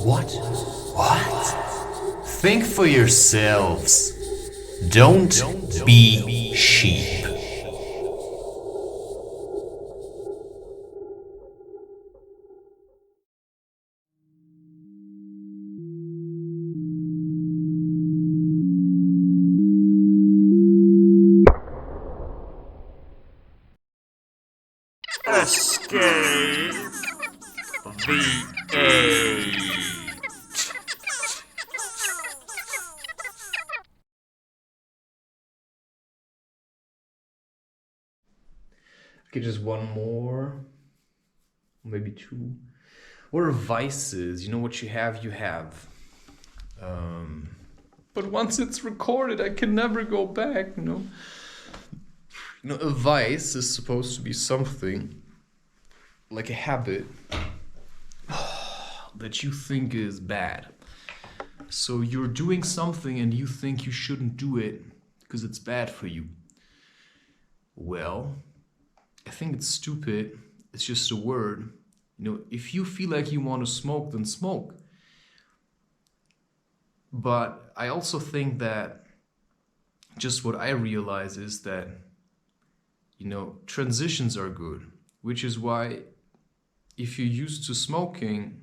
What? Think for yourselves. Don't be sheep. Escape the 8. Okay, just one more, maybe two. What are vices? You know, what you have, you have. But once it's recorded, I can never go back, you know. You know, a vice is supposed to be something like a habit that you think is bad. So you're doing something and you think you shouldn't do it because it's bad for you. Well, I think it's stupid. It's just a word. You know, if you feel like you want to smoke, then smoke. But I also think that just what I realize is that, you know, transitions are good, which is why if you're used to smoking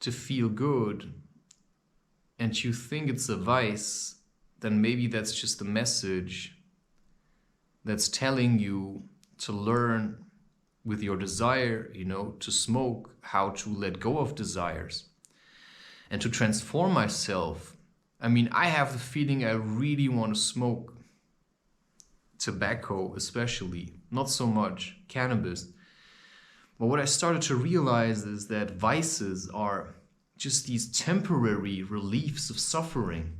to feel good and you think it's a vice, then maybe that's just a message that's telling you to learn with your desire, you know, to smoke, how to let go of desires and to transform myself. I mean, I have the feeling I really want to smoke tobacco, especially, not so much cannabis. But what I started to realize is that vices are just these temporary reliefs of suffering.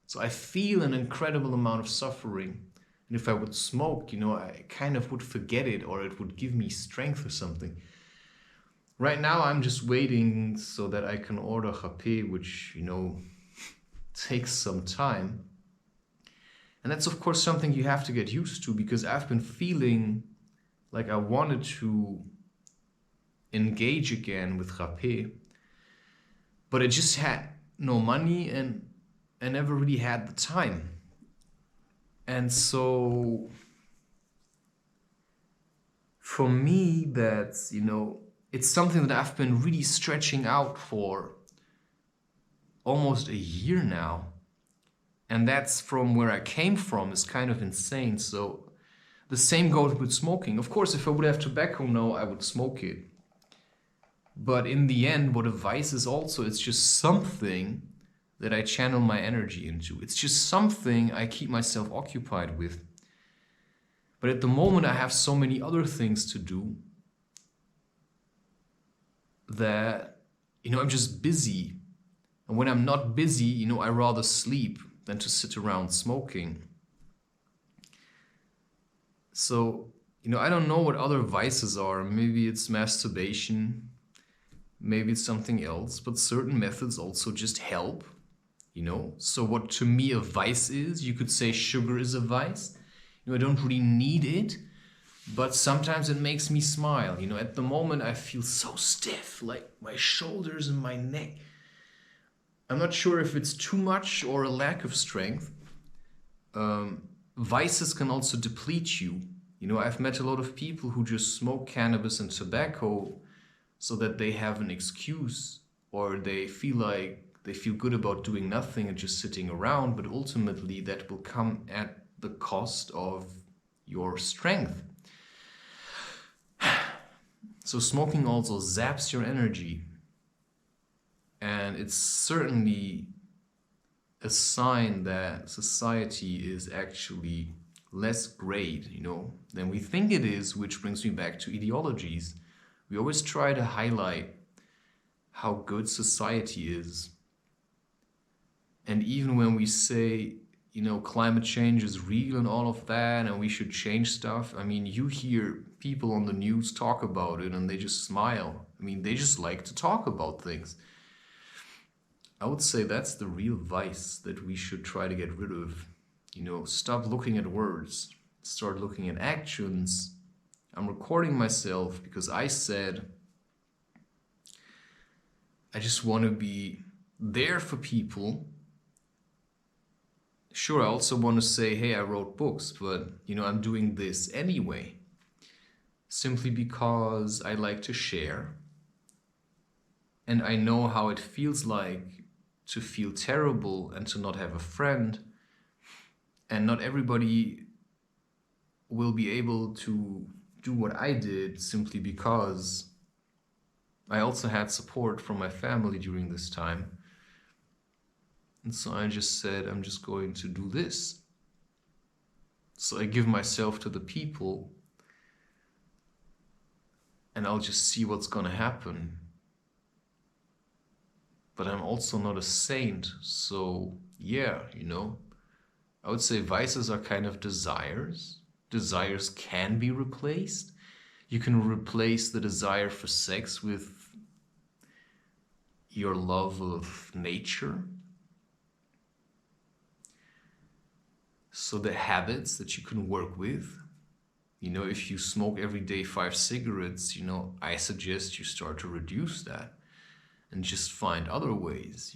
So I feel an incredible amount of suffering. And if I would smoke, you know, I kind of would forget it, or it would give me strength or something. Right now, I'm just waiting so that I can order rapé, which, you know, takes some time. And that's, of course, something you have to get used to, because I've been feeling like I wanted to engage again with rapé, but I just had no money and I never really had the time. And so for me, that's, you know, it's something that I've been really stretching out for almost a year now. And that's from where I came from. Is kind of insane. So the same goes with smoking. Of course, if I would have tobacco now, I would smoke it. But in the end, what a vice is also, it's just something that I channel my energy into. It's just something I keep myself occupied with. But at the moment, I have so many other things to do that, you know, I'm just busy. And when I'm not busy, you know, I rather sleep than to sit around smoking. So, you know, I don't know what other vices are. Maybe it's masturbation, maybe it's something else, but certain methods also just help, you know. So what to me a vice is, you could say sugar is a vice. You know, I don't really need it, but sometimes it makes me smile. You know, at the moment I feel so stiff, like my shoulders and my neck. I'm not sure if it's too much or a lack of strength. Vices can also deplete you. You know, I've met a lot of people who just smoke cannabis and tobacco so that they have an excuse, or they feel like they feel good about doing nothing and just sitting around, but ultimately that will come at the cost of your strength. So smoking also zaps your energy. And it's certainly a sign that society is actually less great, you know, than we think it is, which brings me back to ideologies. We always try to highlight how good society is. And even when we say, you know, climate change is real and all of that, and we should change stuff, I mean, you hear people on the news talk about it and they just smile. I mean, they just like to talk about things. I would say that's the real vice that we should try to get rid of. Stop looking at words, start looking at actions. I'm recording myself because I said I just want to be there for people. Sure, I also want to say, hey, I wrote books, but I'm doing this anyway. Simply because I like to share. And I know how it feels like to feel terrible and to not have a friend. And not everybody will be able to do what I did simply because I also had support from my family during this time. And so I just said, I'm just going to do this. So I give myself to the people and I'll just see what's going to happen. But I'm also not a saint. So yeah, I would say vices are kind of desires. Desires can be replaced. You can replace the desire for sex with your love of nature. So the habits that you can work with, if you smoke every day 5 cigarettes, I suggest you start to reduce that and just find other ways,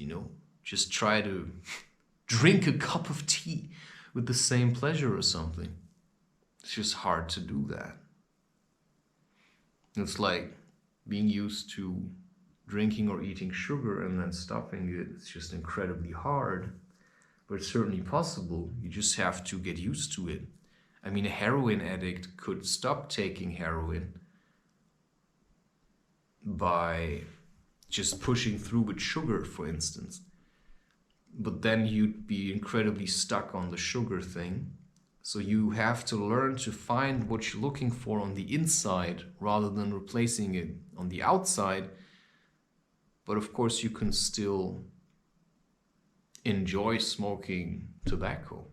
just try to drink a cup of tea with the same pleasure or something. It's just hard to do that. It's like being used to drinking or eating sugar and then stopping it. It's just incredibly hard, but it's certainly possible. You just have to get used to it. I mean, a heroin addict could stop taking heroin by just pushing through with sugar, for instance. But then you'd be incredibly stuck on the sugar thing. So you have to learn to find what you're looking for on the inside rather than replacing it on the outside. But of course, you can still enjoy smoking tobacco.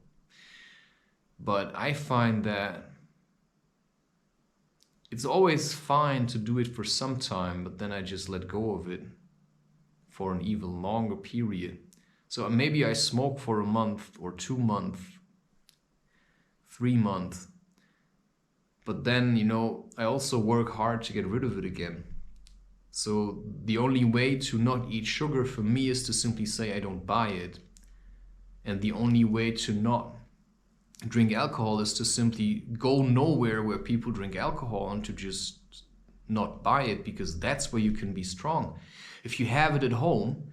But I find that it's always fine to do it for some time, but then I just let go of it for an even longer period. So maybe I smoke for a month or 2 months, 3 months. But then, I also work hard to get rid of it again. So the only way to not eat sugar for me is to simply say I don't buy it. And the only way to not drink alcohol is to simply go nowhere where people drink alcohol and to just not buy it, because that's where you can be strong. If you have it at home,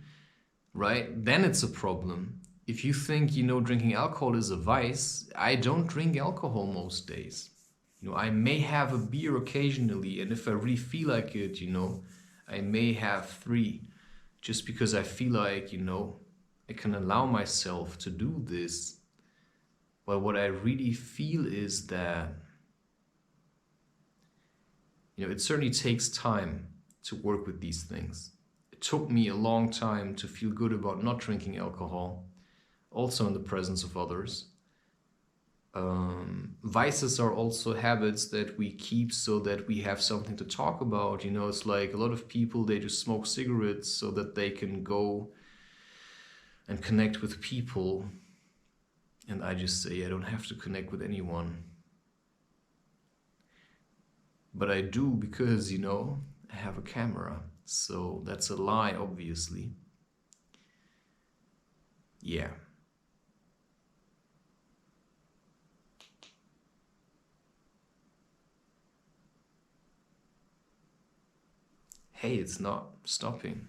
right, then it's a problem. If you think, drinking alcohol is a vice, I don't drink alcohol most days. I may have a beer occasionally, and if I really feel like it, I may have 3, just because I feel like, I can allow myself to do this. But what I really feel is that, it certainly takes time to work with these things. It took me a long time to feel good about not drinking alcohol, also in the presence of others. Vices are also habits that we keep so that we have something to talk about. It's like a lot of people, they just smoke cigarettes so that they can go and connect with people. And I just say, I don't have to connect with anyone. But I do because, I have a camera. So that's a lie, obviously. Yeah. Hey, it's not stopping.